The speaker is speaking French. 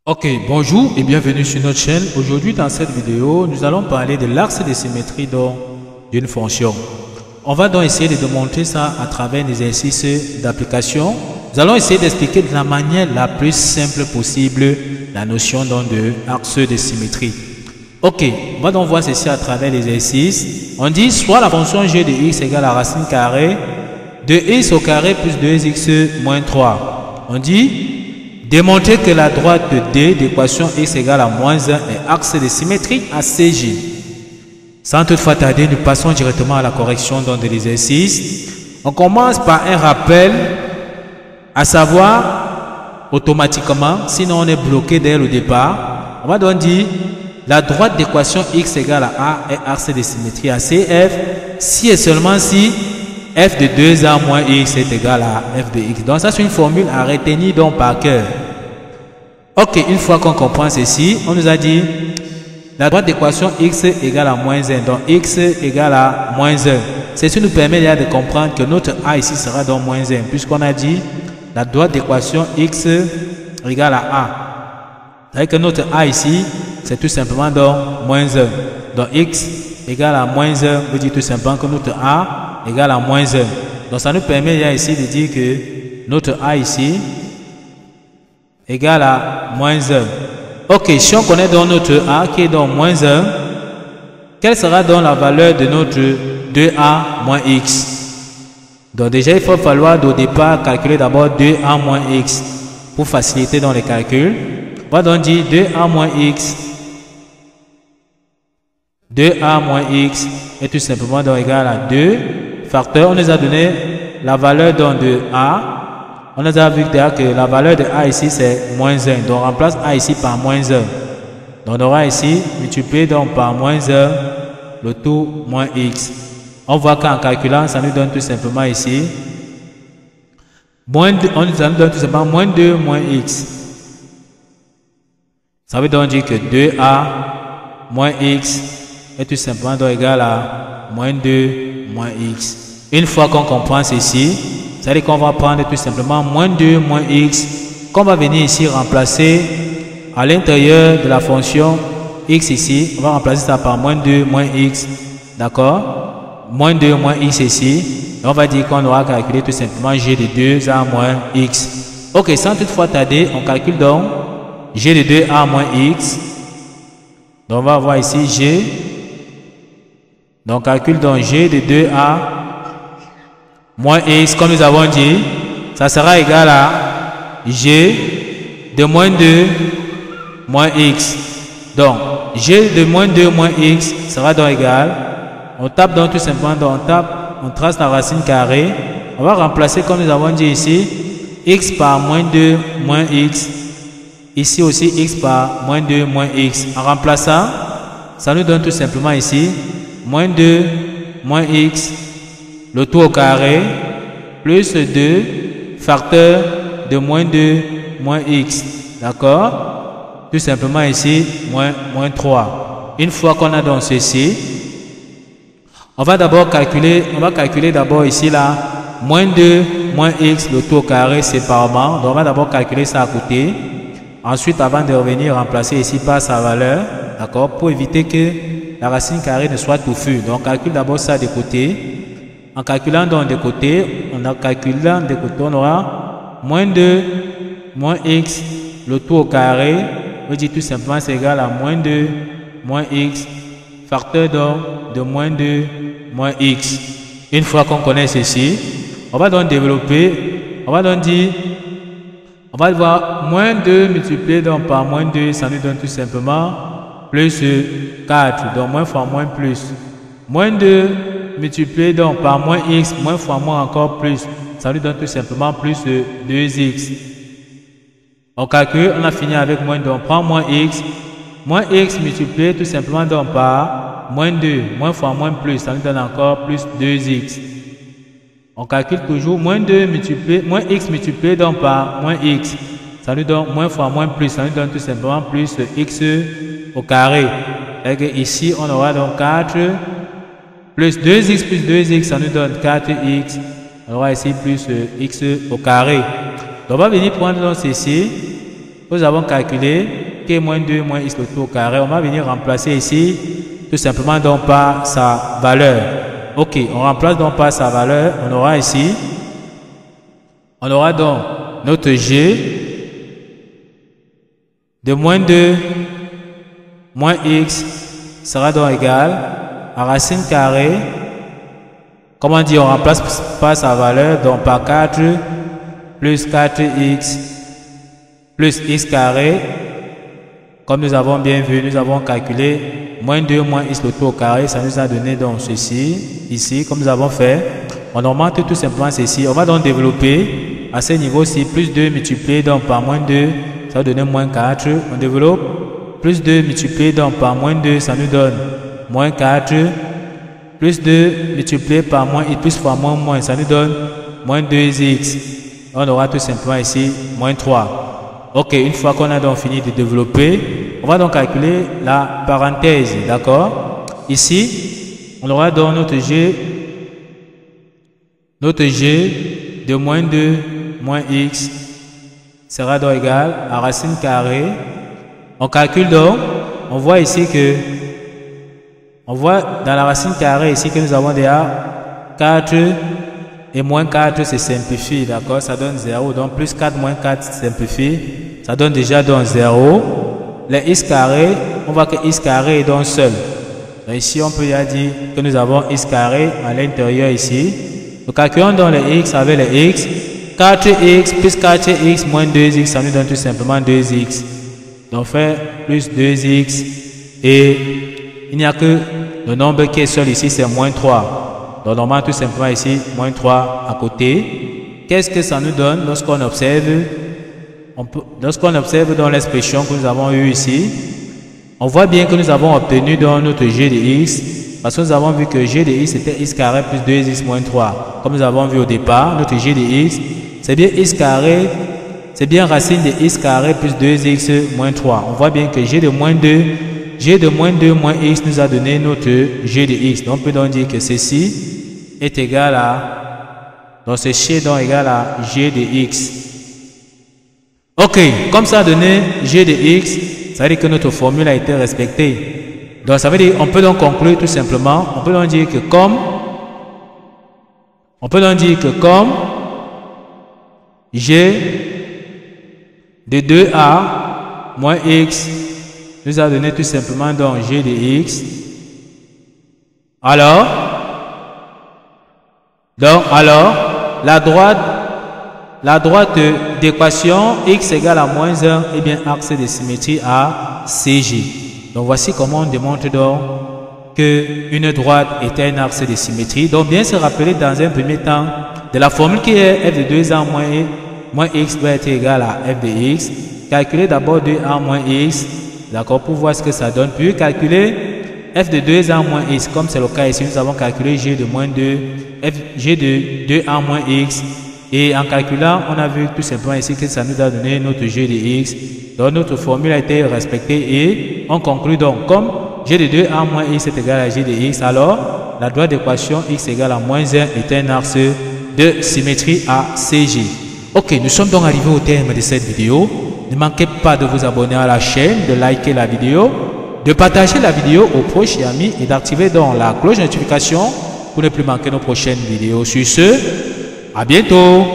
Ok, bonjour et bienvenue sur notre chaîne. Aujourd'hui dans cette vidéo, nous allons parler de l'axe de symétrie d'une fonction. On va donc essayer de démontrer ça à travers des exercices d'application. Nous allons essayer d'expliquer de la manière la plus simple possible la notion de axe de symétrie. Ok, on va donc voir ceci à travers l'exercice. On dit soit la fonction g de x égale à racine carrée de x au carré plus 2x moins 3. On dit démontrer que la droite de D d'équation x égale à moins 1 est axe de symétrie à CJ. Sans toutefois tarder, nous passons directement à la correction de l'exercice. On commence par un rappel, à savoir automatiquement, sinon on est bloqué dès le départ. On va donc dire la droite d'équation x égale à A est axe de symétrie à CF si et seulement si f de 2a moins x est égal à f de x. Donc ça c'est une formule à retenir donc par cœur. Ok, une fois qu'on comprend ceci, on nous a dit la droite d'équation x égale à moins 1. Donc x égale à moins 1. Ceci nous permet déjà de comprendre que notre a ici sera donc moins 1. Puisqu'on a dit la droite d'équation x égale à a. C'est-à-dire que notre a ici, c'est tout simplement donc moins 1. Donc x égale à moins 1 veut dire tout simplement que notre a égale à moins 1. Donc ça nous permet déjà ici de dire que notre a ici égale à moins 1. Ok, si on connaît donc notre a qui est donc moins 1, quelle sera donc la valeur de notre 2a moins x? Donc déjà il faut falloir au départ calculer d'abord 2a moins x pour faciliter dans les calculs. On va donc dire 2a moins x. 2a moins x est tout simplement donc égal à 2 facteur. On nous a donné la valeur donc de a. On nous a vu que la valeur de a ici c'est moins 1. Donc on remplace a ici par moins 1. Donc on aura ici multiplié donc par moins 1 le tout moins x. On voit qu'en calculant ça nous donne tout simplement ici moins 2, on nous donne tout simplement moins 2 moins x. Ça veut donc dire que 2a moins x est tout simplement donc égal à moins 2 moins x. Une fois qu'on comprend ceci, c'est-à-dire qu'on va prendre tout simplement moins 2 moins x, qu'on va venir ici remplacer à l'intérieur de la fonction x ici. On va remplacer ça par moins 2 moins x, d'accord? Moins 2 moins x ici. Et on va dire qu'on aura calculé tout simplement g de 2a moins x. Ok, sans toutefois tarder, on calcule donc g de 2a moins x. Donc on va avoir ici g. Donc calcule donc g de 2a moins x, comme nous avons dit, ça sera égal à g de moins 2 moins x. Donc g de moins 2 moins x sera donc égal, on tape donc tout simplement, donc on trace la racine carrée, on va remplacer comme nous avons dit ici, x par moins 2 moins x, ici aussi x par moins 2 moins x. En remplaçant, ça nous donne tout simplement ici, moins 2 moins x, le tout au carré, plus 2 facteur de moins 2 moins x. D'accord? Tout simplement ici, moins 3. Une fois qu'on a donc ceci, on va d'abord calculer, d'abord ici là, moins 2 moins x, le tout au carré séparément. Donc on va d'abord calculer ça à côté. Ensuite, avant de revenir remplacer ici par sa valeur, d'accord, pour éviter que la racine carrée ne soit touffue. Donc on calcule d'abord ça de côté. En calculant donc de côté, on aura moins 2 moins x, le tout au carré, on dit tout simplement c'est égal à moins 2 moins x, facteur donc de moins 2 moins x. Une fois qu'on connaît ceci, on va donc développer, on va donc dire, on va voir moins 2 multiplié donc par moins 2, ça nous donne tout simplement plus 4, donc moins fois moins plus. Moins 2 multiplié donc par moins x, moins fois moins encore plus, ça nous donne tout simplement plus 2x. On calcule, on a fini avec moins 2, on prend moins x multiplié tout simplement donc par moins 2, moins fois moins plus, ça nous donne encore plus 2x. On calcule toujours moins 2 multiplié, moins x multiplié donc par moins x, ça nous donne moins fois moins plus, ça nous donne tout simplement plus x au carré. Et ici on aura donc 4 plus 2x plus 2x, ça nous donne 4x. On aura ici plus x au carré. Donc on va venir prendre donc ceci. Nous avons calculé qui est moins 2 moins x le tout au carré. On va venir remplacer ici tout simplement donc par sa valeur. Ok, on remplace donc par sa valeur. On aura ici, on aura donc notre g de moins 2 moins x sera donc égal à racine carrée. Comment dire, on remplace par sa valeur donc par 4 plus 4x plus x carré. Comme nous avons bien vu, nous avons calculé moins 2 moins x le tout au carré. Ça nous a donné donc ceci, ici, comme nous avons fait. On augmente tout simplement ceci. On va donc développer à ce niveau-ci, plus 2 multiplié donc par moins 2, ça va donner moins 4. On développe plus 2 multiplié donc par moins 2, ça nous donne moins 4. Plus 2 multiplié par moins x plus fois moins, ça nous donne moins 2x. On aura tout simplement ici moins 3. Ok, une fois qu'on a donc fini de développer, on va donc calculer la parenthèse, d'accord? Ici, on aura donc notre g de moins 2 moins x sera donc égal à racine carrée. On calcule donc, on voit ici que, on voit dans la racine carrée ici que nous avons déjà 4 et moins 4 se simplifie, d'accord? Ça donne 0, donc plus 4 moins 4 simplifie, ça donne déjà donc 0. Les x carré, on voit que x carré est donc seul. Donc ici, on peut déjà dire que nous avons x carré à l'intérieur ici. Nous calculons donc les x avec les x. 4x plus 4x moins 2x, ça nous donne tout simplement 2x. Donc fait plus 2x et il n'y a que le nombre qui est seul ici, c'est moins 3. Donc normalement tout simplement ici, moins 3 à côté. Qu'est-ce que ça nous donne lorsqu'on observe? Lorsqu'on observe dans l'expression que nous avons eue ici, on voit bien que nous avons obtenu dans notre g de x, parce que nous avons vu que g de x était x carré plus 2x moins 3. Comme nous avons vu au départ, notre g de x, c'est bien x carré, c'est bien racine de x carré plus 2x moins 3. On voit bien que g de moins 2 moins x nous a donné notre g de x. Donc on peut donc dire que ceci est égal à, donc ceci est donc égal à g de x. Ok, comme ça a donné g de x, ça veut dire que notre formule a été respectée. Donc ça veut dire, on peut donc conclure tout simplement, on peut donc dire que comme g de 2a moins x nous a donné tout simplement donc g de x. Alors la droite d'équation x égale à moins 1 est bien axe de symétrie à CG. Donc voici comment on démontre donc qu'une droite est un axe de symétrie. Donc bien se rappeler dans un premier temps de la formule qui est f de 2a moins x doit être égal à f de x. Calculer d'abord 2a moins x, d'accord, pour voir ce que ça donne. Puis calculer f de 2a moins x, comme c'est le cas ici, nous avons calculé g de moins 2, g de 2a moins x. Et en calculant, on a vu tout simplement ici que ça nous a donné notre g de x. Donc notre formule a été respectée et on conclut donc comme g de 2a moins x est égal à g de x, alors la droite d'équation x égale à moins 1 est un axe de symétrie à CG. Ok, nous sommes donc arrivés au terme de cette vidéo. Ne manquez pas de vous abonner à la chaîne, de liker la vidéo, de partager la vidéo aux proches et amis et d'activer donc la cloche de notification pour ne plus manquer nos prochaines vidéos. Sur ce, à bientôt.